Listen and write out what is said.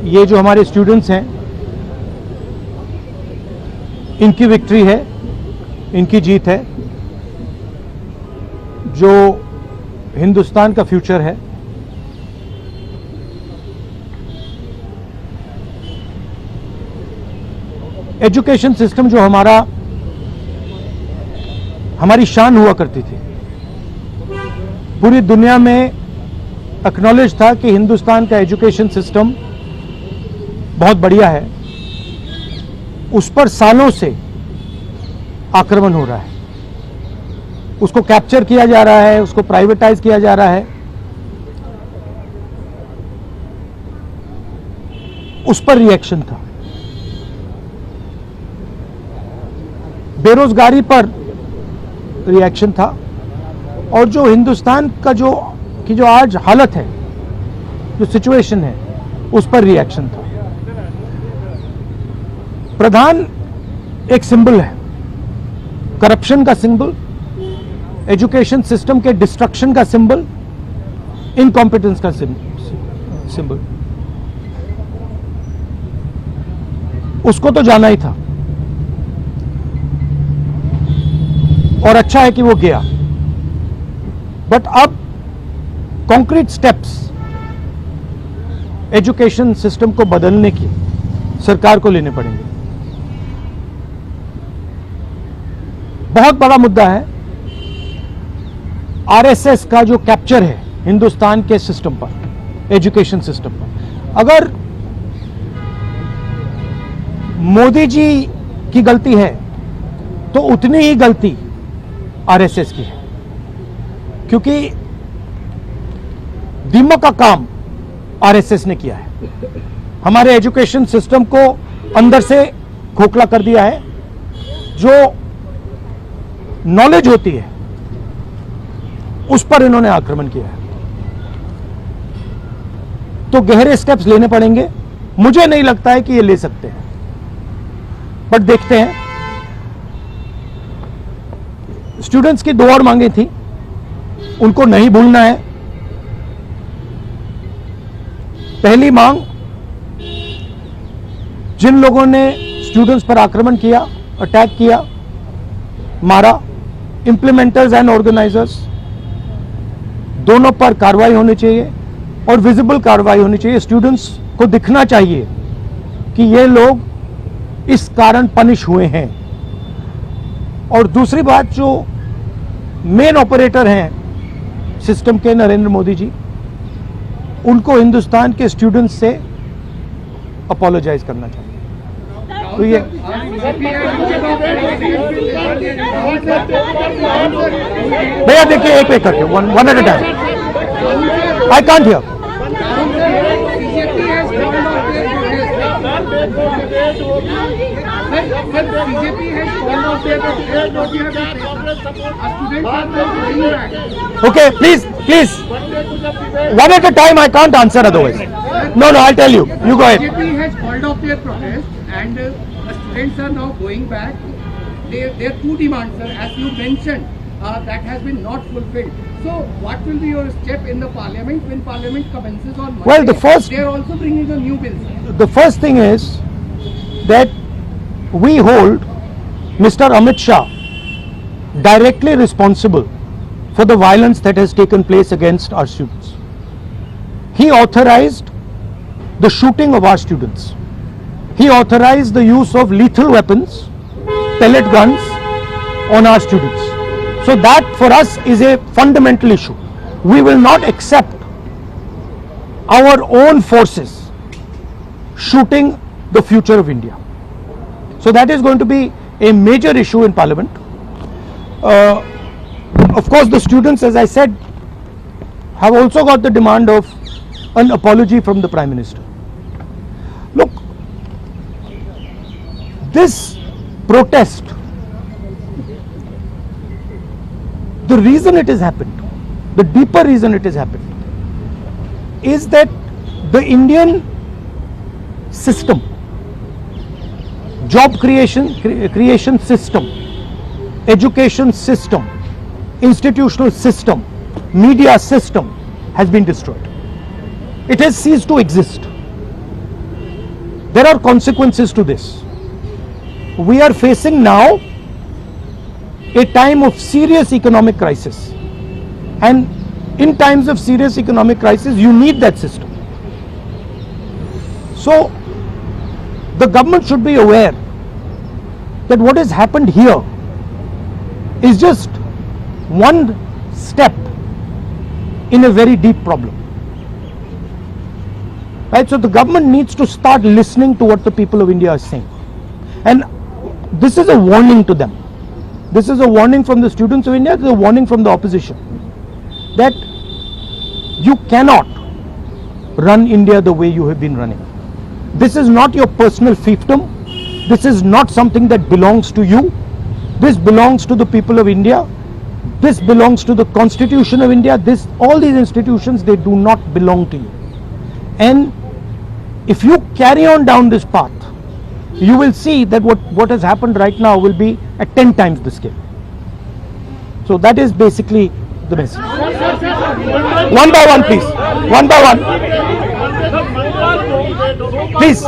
ये जो हमारे स्टूडेंट्स हैं, इनकी विक्ट्री है, इनकी जीत है, जो हिंदुस्तान का फ्यूचर है। एजुकेशन सिस्टम जो हमारी शान हुआ करती थी, पूरी दुनिया में एक्नॉलेज था कि हिंदुस्तान का एजुकेशन सिस्टम बहुत बढ़िया है, उस पर सालों से आक्रमण हो रहा है, उसको कैप्चर किया जा रहा है, उसको प्राइवेटाइज किया जा रहा है, उस पर रिएक्शन था। बेरोजगारी पर रिएक्शन था, और जो हिंदुस्तान का जो आज हालत है, जो सिचुएशन है, उस पर रिएक्शन था। प्रधान एक सिंबल है, करप्शन का सिंबल, एजुकेशन सिस्टम के डिस्ट्रक्शन का सिंबल, इनकॉम्पिटेंस का सिंबल। उसको तो जाना ही था, और अच्छा है कि वो गया। बट अब कॉन्क्रीट स्टेप्स एजुकेशन सिस्टम को बदलने की सरकार को लेने पड़ेंगे। बहुत बड़ा मुद्दा है आरएसएस का जो कैप्चर है हिंदुस्तान के सिस्टम पर, एजुकेशन सिस्टम पर। अगर मोदी जी की गलती है तो उतनी ही गलती आरएसएस की है, क्योंकि दीमक का काम आरएसएस ने किया है। हमारे एजुकेशन सिस्टम को अंदर से खोखला कर दिया है। जो नॉलेज होती है उस पर इन्होंने आक्रमण किया है। तो गहरे स्टेप्स लेने पड़ेंगे। मुझे नहीं लगता है कि ये ले सकते हैं, बट देखते हैं। स्टूडेंट्स की 2 और मांगे थी, उनको नहीं भूलना है। पहली मांग, जिन लोगों ने स्टूडेंट्स पर आक्रमण किया, अटैक किया, मारा, इंप्लीमेंटर्स एंड ऑर्गेनाइजर्स, दोनों पर कार्रवाई होनी चाहिए, और विजिबल कार्रवाई होनी चाहिए। स्टूडेंट्स को दिखना चाहिए कि ये लोग इस कारण पनिश हुए हैं। और दूसरी बात, जो मेन ऑपरेटर हैं सिस्टम के, नरेंद्र मोदी जी, उनको हिंदुस्तान के स्टूडेंट्स से अपोलोजाइज करना चाहिए। तो ये भैया देखिए, एक एक करके, one at a time. I can't hear. Okay, please, one at a time. I can't answer otherwise. No, I'll tell you. You go ahead. BJP has called off their protest, and students are now going back. Their 2 demands, sir, as you mentioned, that has been not fulfilled. So, what will be your step in the parliament when parliament commences on Monday? Well, they are also bringing a new bill, sir. The first thing is that we hold Mr. Amit Shah directly responsible for the violence that has taken place against our students. He authorized the shooting of our students. He authorized the use of lethal weapons, pellet guns on our students. So that for us is a fundamental issue. We will not accept our own forces shooting the future of India. So that is going to be a major issue in Parliament. Of course, the students, as I said, have also got the demand of an apology from the Prime Minister. Look, this protest, the reason it has happened, the deeper reason it has happened, is that the Indian system, job creation system, education system, institutional system, media system has been destroyed. It has ceased to exist. There are consequences to this. We are facing now a time of serious economic crisis. And in times of serious economic crisis, you need that system. So, the government should be aware that what has happened here is just one step in a very deep problem. Right? So the government needs to start listening to what the people of India are saying. And this is a warning to them. This is a warning from the students of India, this is a warning from the opposition. That you cannot run India the way you have been running. This is not your personal fiefdom. This is not something that belongs to you. This belongs to the people of India. This belongs to the Constitution of India. All these institutions, they do not belong to you. And if you carry on down this path, you will see that what has happened right now will be at 10 times the scale. So that is basically the message. One by one, please. One by one. Please.